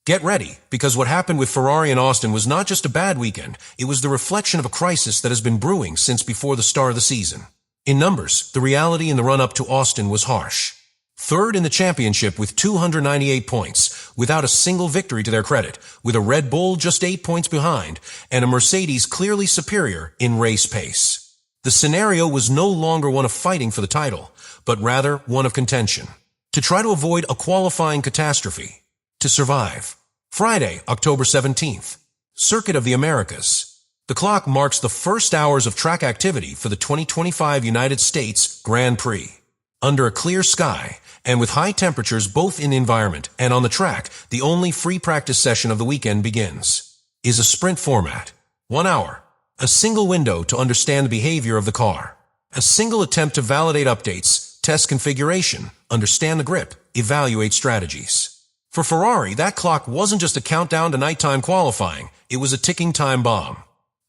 Get ready, because what happened with Ferrari in Austin was not just a bad weekend, it was the reflection of a crisis that has been brewing since before the start of the season. In numbers, the reality in the run-up to Austin was harsh. Third in the championship with 298 points, without a single victory to their credit, with a Red Bull just 8 points behind, and a Mercedes clearly superior in race pace. The scenario was no longer one of fighting for the title, but rather one of contention. To try to avoid a qualifying catastrophe. To survive. Friday, October 17th. Circuit of the Americas. The clock marks the first hours of track activity for the 2025 United States Grand Prix. Under a clear sky, and with high temperatures both in the environment and on the track, the only free practice session of the weekend begins. Is a sprint format. 1 hour. A single window to understand the behavior of the car. A single attempt to validate updates, test configuration, understand the grip, evaluate strategies. For Ferrari, that clock wasn't just a countdown to nighttime qualifying, it was a ticking time bomb.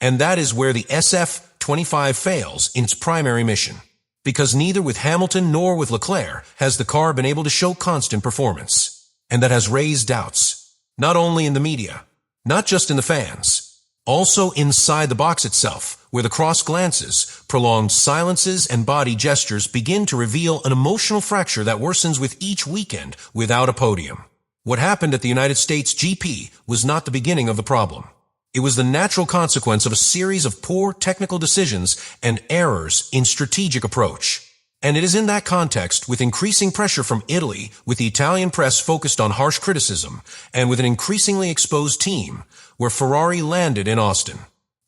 And that is where the SF25 fails in its primary mission. Because neither with Hamilton nor with Leclerc has the car been able to show constant performance. And that has raised doubts. Not only in the media, not just in the fans, also inside the box itself, where the cross glances, prolonged silences, and body gestures begin to reveal an emotional fracture that worsens with each weekend without a podium. What happened at the United States GP was not the beginning of the problem. It was the natural consequence of a series of poor technical decisions and errors in strategic approach. And it is in that context, with increasing pressure from Italy, with the Italian press focused on harsh criticism, and with an increasingly exposed team, where Ferrari landed in Austin.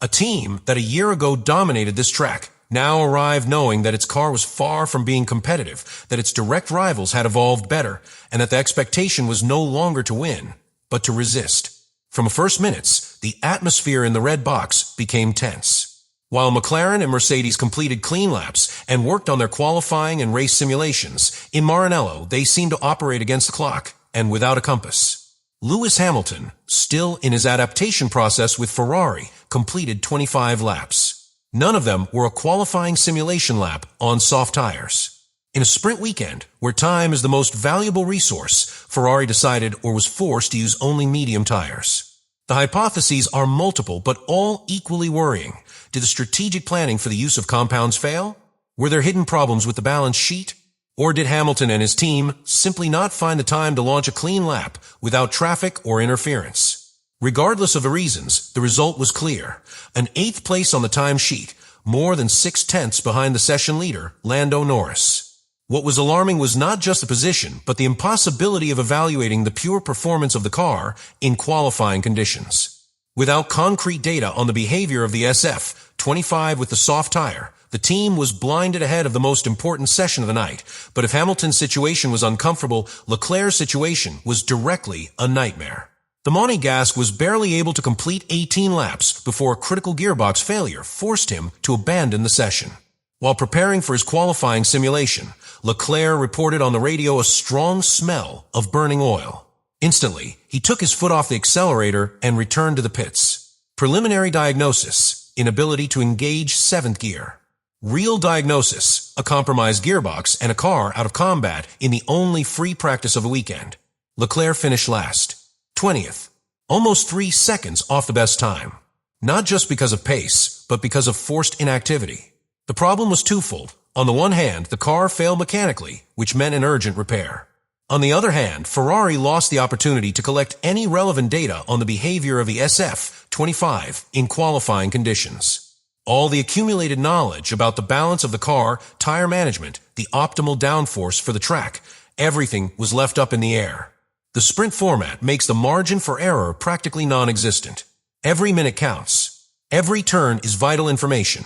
A team that a year ago dominated this track, now arrived knowing that its car was far from being competitive, that its direct rivals had evolved better, and that the expectation was no longer to win, but to resist. From the first minutes, the atmosphere in the red box became tense. While McLaren and Mercedes completed clean laps and worked on their qualifying and race simulations, in Maranello they seemed to operate against the clock and without a compass. Lewis Hamilton, still in his adaptation process with Ferrari, completed 25 laps. None of them were a qualifying simulation lap on soft tires. In a sprint weekend, where time is the most valuable resource, Ferrari decided or was forced to use only medium tires. The hypotheses are multiple, but all equally worrying. Did the strategic planning for the use of compounds fail? Were there hidden problems with the balance sheet? Or did Hamilton and his team simply not find the time to launch a clean lap without traffic or interference? Regardless of the reasons, the result was clear. An 8th place on the timesheet, more than 6/10 behind the session leader, Lando Norris. What was alarming was not just the position, but the impossibility of evaluating the pure performance of the car in qualifying conditions. Without concrete data on the behavior of the SF25 with the soft tire, the team was blinded ahead of the most important session of the night. But if Hamilton's situation was uncomfortable, Leclerc's situation was directly a nightmare. The Monegasque was barely able to complete 18 laps before a critical gearbox failure forced him to abandon the session. While preparing for his qualifying simulation, Leclerc reported on the radio a strong smell of burning oil. Instantly, he took his foot off the accelerator and returned to the pits. Preliminary diagnosis, inability to engage 7th gear. Real diagnosis, a compromised gearbox and a car out of combat in the only free practice of the weekend. Leclerc finished last. 20th. Almost 3 seconds off the best time. Not just because of pace, but because of forced inactivity. The problem was twofold. On the one hand, the car failed mechanically, which meant an urgent repair. On the other hand, Ferrari lost the opportunity to collect any relevant data on the behavior of the SF25 in qualifying conditions. All the accumulated knowledge about the balance of the car, tire management, the optimal downforce for the track, everything was left up in the air. The sprint format makes the margin for error practically non-existent. Every minute counts. Every turn is vital information.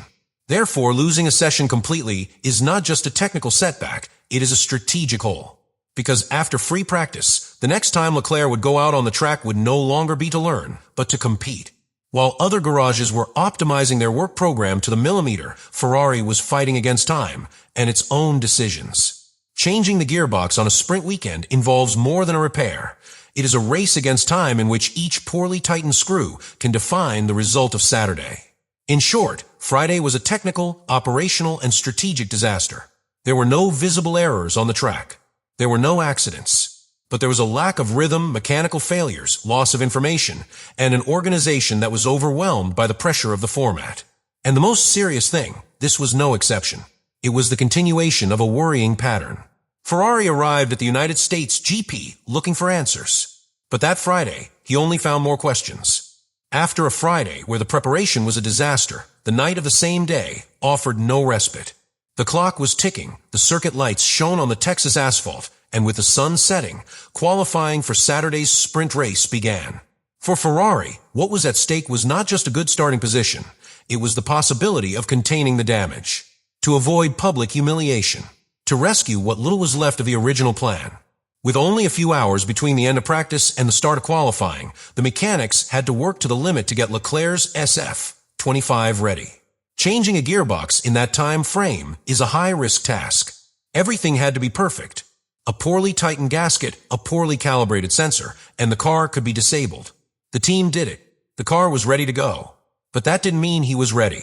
Therefore, losing a session completely is not just a technical setback, it is a strategic hole. Because after free practice, the next time Leclerc would go out on the track would no longer be to learn, but to compete. While other garages were optimizing their work program to the millimeter, Ferrari was fighting against time and its own decisions. Changing the gearbox on a sprint weekend involves more than a repair. It is a race against time in which each poorly tightened screw can define the result of Saturday. In short, Friday was a technical, operational, and strategic disaster. There were no visible errors on the track. There were no accidents. but there was a lack of rhythm, mechanical failures, loss of information, and an organization that was overwhelmed by the pressure of the format. And the most serious thing, this was no exception. It was the continuation of a worrying pattern. Ferrari arrived at the United States GP looking for answers. But that Friday, he only found more questions. After a Friday where the preparation was a disaster, the night of the same day offered no respite. The clock was ticking, the circuit lights shone on the Texas asphalt, and with the sun setting, qualifying for Saturday's sprint race began. For Ferrari, what was at stake was not just a good starting position, it was the possibility of containing the damage, to avoid public humiliation, to rescue what little was left of the original plan. With only a few hours between the end of practice and the start of qualifying, the mechanics had to work to the limit to get Leclerc's SF25 ready. Changing a gearbox in that time frame is a high-risk task. Everything had to be perfect. A poorly tightened gasket, a poorly calibrated sensor, and the car could be disabled. The team did it. The car was ready to go. But that didn't mean he was ready.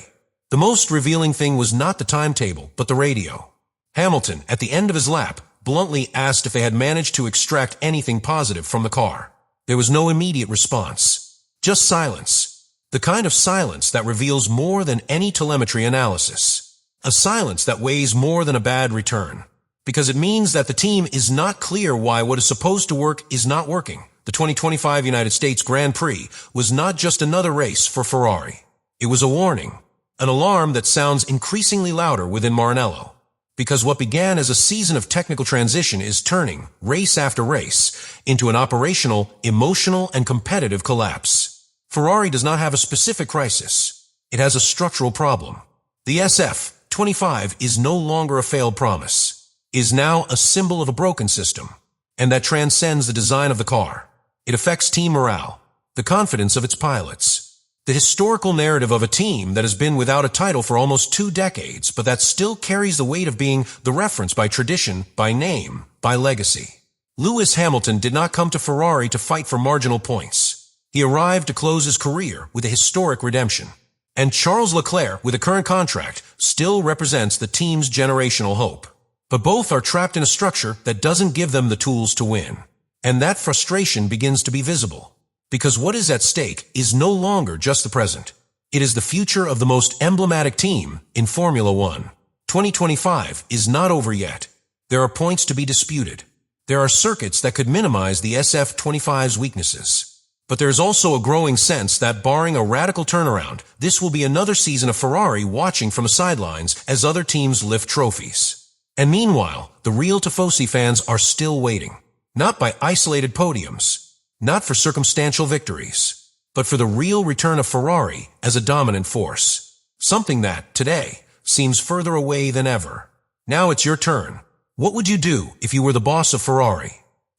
The most revealing thing was not the timetable, but the radio. Hamilton, at the end of his lap, bluntly asked if they had managed to extract anything positive from the car. There was no immediate response. Just silence. The kind of silence that reveals more than any telemetry analysis. A silence that weighs more than a bad return. Because it means that the team is not clear why what is supposed to work is not working. The 2025 United States Grand Prix was not just another race for Ferrari. It was a warning. An alarm that sounds increasingly louder within Maranello. Because what began as a season of technical transition is turning, race after race, into an operational, emotional, and competitive collapse. Ferrari does not have a specific crisis. It has a structural problem. The SF25 is no longer a failed promise, is now a symbol of a broken system, and that transcends the design of the car. It affects team morale, the confidence of its pilots, the historical narrative of a team that has been without a title for almost 2 decades, but that still carries the weight of being the reference by tradition, by name, by legacy. Lewis Hamilton did not come to Ferrari to fight for marginal points. He arrived to close his career with a historic redemption. And Charles Leclerc, with a current contract, still represents the team's generational hope. But both are trapped in a structure that doesn't give them the tools to win. And that frustration begins to be visible. Because what is at stake is no longer just the present. It is the future of the most emblematic team in Formula One. 2025 is not over yet. There are points to be disputed. There are circuits that could minimize the SF25's weaknesses. But there is also a growing sense that barring a radical turnaround, this will be another season of Ferrari watching from the sidelines as other teams lift trophies. And meanwhile, the real Tifosi fans are still waiting. Not by isolated podiums. Not for circumstantial victories, but for the real return of Ferrari as a dominant force. Something that, today, seems further away than ever. Now it's your turn. What would you do if you were the boss of Ferrari?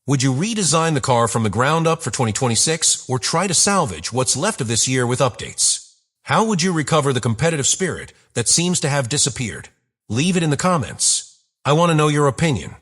Would you redesign the car from the ground up for 2026 or try to salvage what's left of this year with updates? How would you recover the competitive spirit that seems to have disappeared? Leave it in the comments. I want to know your opinion.